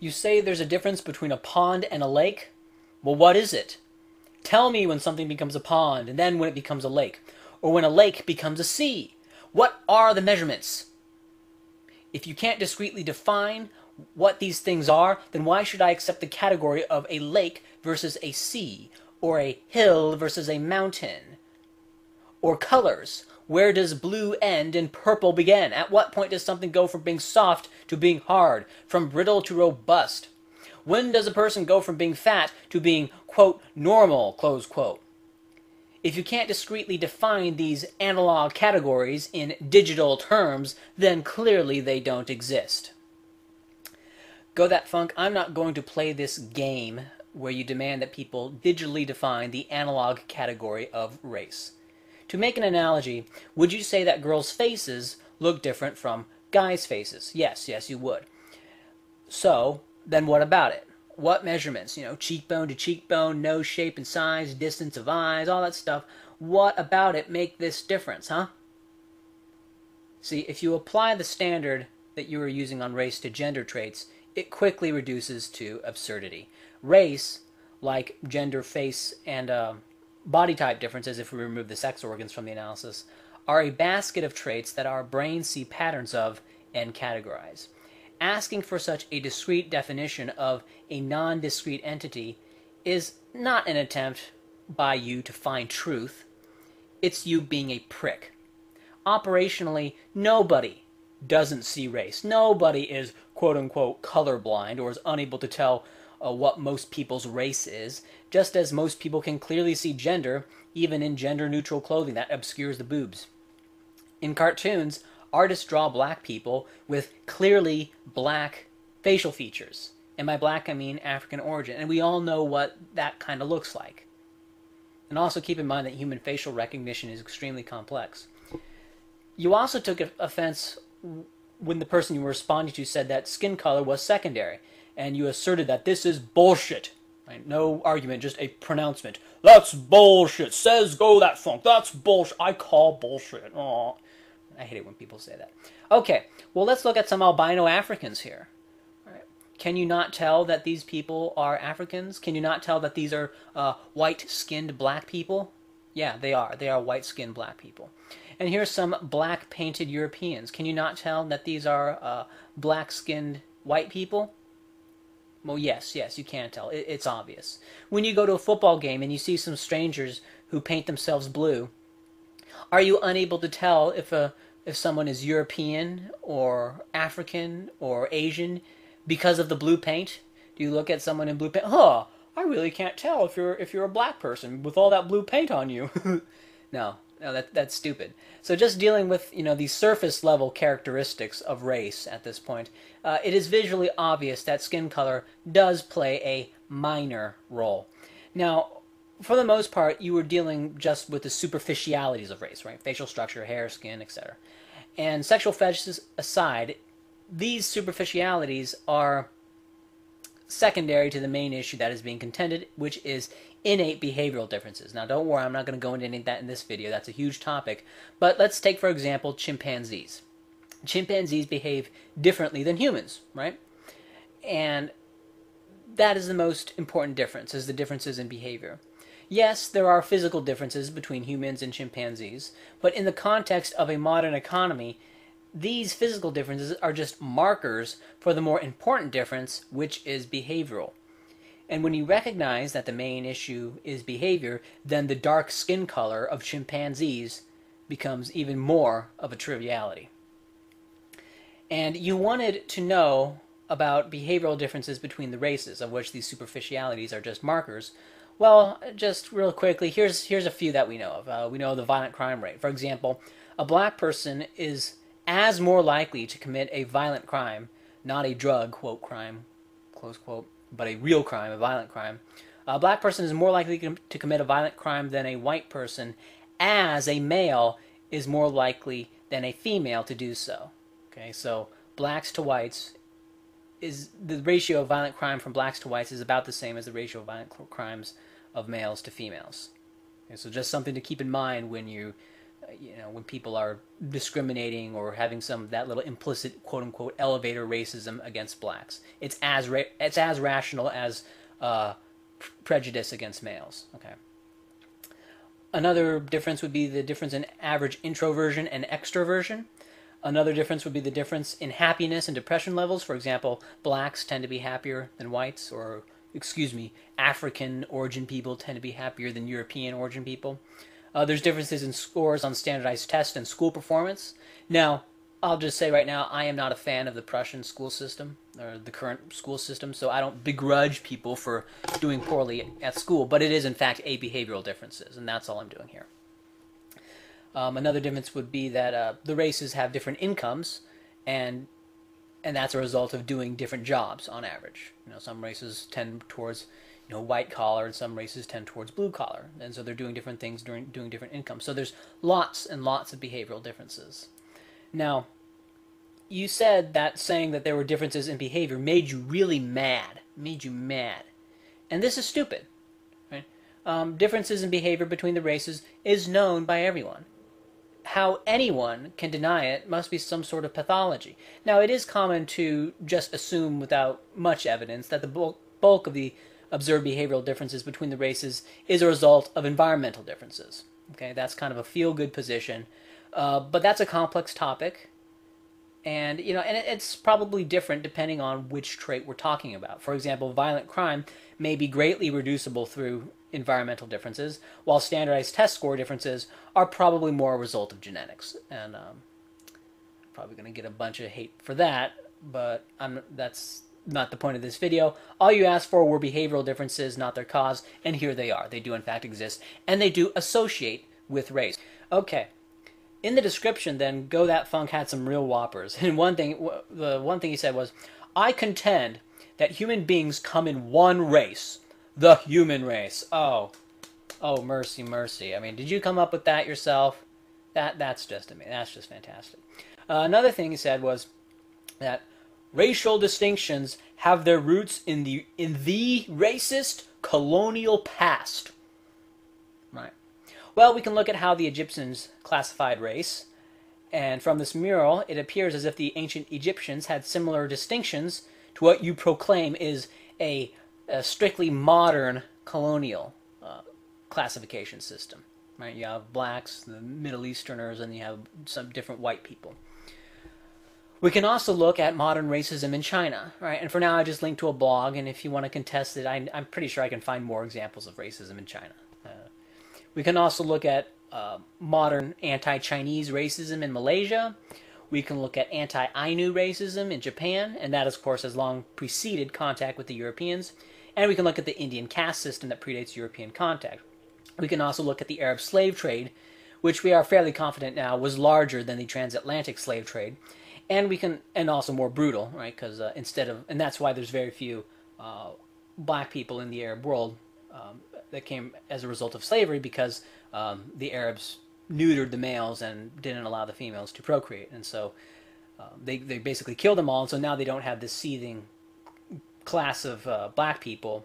You say there's a difference between a pond and a lake? Well, what is it? Tell me when something becomes a pond, and then when it becomes a lake, or when a lake becomes a sea. What are the measurements? If you can't discreetly define what these things are, then why should I accept the category of a lake versus a sea, or a hill versus a mountain? Or colors. Where does blue end and purple begin? At what point does something go from being soft to being hard, from brittle to robust? When does a person go from being fat to being, quote, normal, close quote? If you can't discreetly define these analog categories in digital terms, then clearly they don't exist. Gothatfunk, I'm not going to play this game where you demand that people digitally define the analog category of race. To make an analogy, would you say that girls' faces look different from guys' faces? Yes, you would. So, then what about it? What measurements? Cheekbone to cheekbone, nose shape and size, distance of eyes, all that stuff. What about it make this difference, huh? See, if you apply the standard that you were using on race to gender traits, it quickly reduces to absurdity. Race, like gender, face, and body type differences, if we remove the sex organs from the analysis, are a basket of traits that our brains see patterns of and categorize. Asking for such a discrete definition of a non-discrete entity is not an attempt by you to find truth. It's you being a prick. Operationally, nobody doesn't see race. Nobody is quote-unquote colorblind or is unable to tell what most people's race is, just as most people can clearly see gender, even in gender-neutral clothing that obscures the boobs. In cartoons, artists draw black people with clearly black facial features. And by black, I mean African origin. And we all know what that kind of looks like. And also keep in mind that human facial recognition is extremely complex. You also took offense when the person you were responding to said that skin color was secondary. And you asserted that this is bullshit. Right? No argument, just a pronouncement. That's bullshit. Says Gothatfunk. That's bullshit. I call bullshit. Aww. I hate it when people say that. Okay, well, let's look at some albino Africans here. All right. Can you not tell that these people are Africans? Can you not tell that these are white-skinned black people? Yeah, they are. They are white-skinned black people. And here's some black-painted Europeans. Can you not tell that these are black-skinned white people? Well, yes, you can tell. It's obvious. When you go to a football game and you see some strangers who paint themselves blue, are you unable to tell if someone is European or African or Asian because of the blue paint? Do you look at someone in blue paint? Huh, I really can't tell if you're a black person with all that blue paint on you. No, that's stupid. So just dealing with these surface level characteristics of race at this point, it is visually obvious that skin color does play a minor role. Now, for the most part, you were dealing just with the superficialities of race, right? Facial structure, hair, skin, etc. And sexual fetishes aside, these superficialities are secondary to the main issue that is being contended, which is innate behavioral differences. Now, don't worry, I'm not going to go into any of that in this video. That's a huge topic. But let's take, for example, chimpanzees. Chimpanzees behave differently than humans, right? And that is the most important difference, is the differences in behavior. Yes, there are physical differences between humans and chimpanzees, but in the context of a modern economy, these physical differences are just markers for the more important difference, which is behavioral. And when you recognize that the main issue is behavior, then the dark skin color of chimpanzees becomes even more of a triviality. And you wanted to know about behavioral differences between the races, of which these superficialities are just markers. Well, just real quickly, here's a few that we know of. We know the violent crime rate. For example, a black person is as more likely to commit a violent crime, not a drug, quote, crime, close quote, but a real crime, a violent crime. A black person is more likely to commit a violent crime than a white person, as a male is more likely than a female to do so. Okay, so blacks to whites, is the ratio of violent crime from blacks to whites is about the same as the ratio of violent crimes of males to females. Okay, so just something to keep in mind when you when people are discriminating or having some that little implicit quote unquote elevator racism against blacks. It's as rational as prejudice against males. Okay. Another difference would be the difference in average introversion and extroversion. Another difference would be the difference in happiness and depression levels. For example, blacks tend to be happier than whites, or, excuse me, African origin people tend to be happier than European origin people. There's differences in scores on standardized tests and school performance. Now, I'll just say right now, I am not a fan of the Prussian school system, or the current school system, so I don't begrudge people for doing poorly at school, but it is in fact a behavioral differences, and that's all I'm doing here. Another difference would be that the races have different incomes, and that's a result of doing different jobs on average. Some races tend towards white collar, and some races tend towards blue collar, and so they're doing different things doing different incomes. So there's lots and lots of behavioral differences. Now, you said that saying that there were differences in behavior made you really mad. And this is stupid. Right? Differences in behavior between the races is known by everyone. How anyone can deny it must be some sort of pathology. Now, it is common to just assume without much evidence that the bulk of the observed behavioral differences between the races is a result of environmental differences. Okay, that's kind of a feel-good position. But that's a complex topic, and it's probably different depending on which trait we're talking about. For example, violent crime may be greatly reducible through environmental differences, while standardized test score differences are probably more a result of genetics. And I'm probably going to get a bunch of hate for that, but that's not the point of this video. All you asked for were behavioral differences, not their cause, and here they are. They do in fact exist, and they do associate with race. Okay. In the description, then, Gothatfunk had some real whoppers. And the one thing he said was, "I contend that human beings come in one race, the human race." Oh, mercy, mercy. I mean, did you come up with that yourself? That's just fantastic. Another thing he said was that racial distinctions have their roots in the racist colonial past. Right. Well, we can look at how the Egyptians classified race, and from this mural, it appears as if the ancient Egyptians had similar distinctions to what you proclaim is a strictly modern colonial classification system. Right? You have blacks, the Middle Easterners, and you have some different white people. We can also look at modern racism in China, right? And for now, I just linked to a blog, and if you want to contest it, I'm pretty sure I can find more examples of racism in China. We can also look at modern anti-Chinese racism in Malaysia. We can look at anti-Ainu racism in Japan, and that, of course, has long preceded contact with the Europeans. And we can look at the Indian caste system that predates European contact. We can also look at the Arab slave trade, which we are fairly confident now was larger than the transatlantic slave trade. And also more brutal, right? Because and that's why there's very few black people in the Arab world that came as a result of slavery, because the Arabs neutered the males and didn't allow the females to procreate, and so they basically killed them all. And so now they don't have this seething class of black people,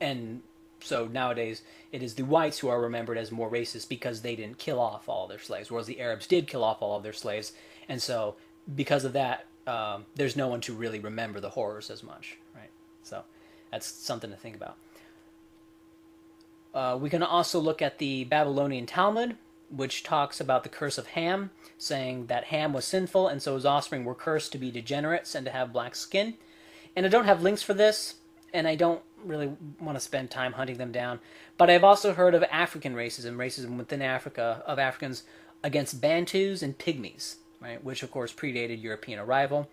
and so nowadays it is the whites who are remembered as more racist because they didn't kill off all their slaves, whereas the Arabs did kill off all of their slaves. And so, because of that, there's no one to really remember the horrors as much, right? So, that's something to think about. We can also look at the Babylonian Talmud, which talks about the curse of Ham, saying that Ham was sinful, and so his offspring were cursed to be degenerates and to have black skin. And I don't have links for this, and I don't really want to spend time hunting them down. But I've also heard of African racism within Africa, of Africans against Bantus and Pygmies, right, which of course predated European arrival.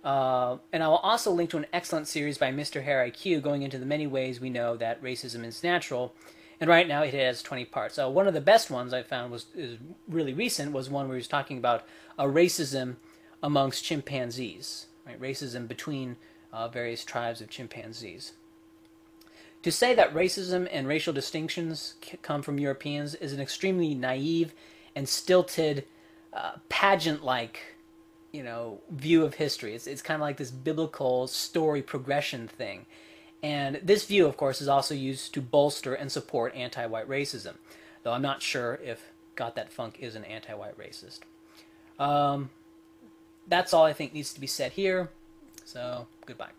And I will also link to an excellent series by Mr. Hair IQ going into the many ways we know that racism is natural. And right now it has 20 parts. One of the best ones I found is really recent, was one where he was talking about racism amongst chimpanzees, right? Racism between various tribes of chimpanzees. To say that racism and racial distinctions come from Europeans is an extremely naive and stilted, pageant-like, view of history. It's kind of like this biblical story progression thing. And this view, of course, is also used to bolster and support anti-white racism, though I'm not sure if Gothatfunk is an anti-white racist. That's all I think needs to be said here. So, goodbye.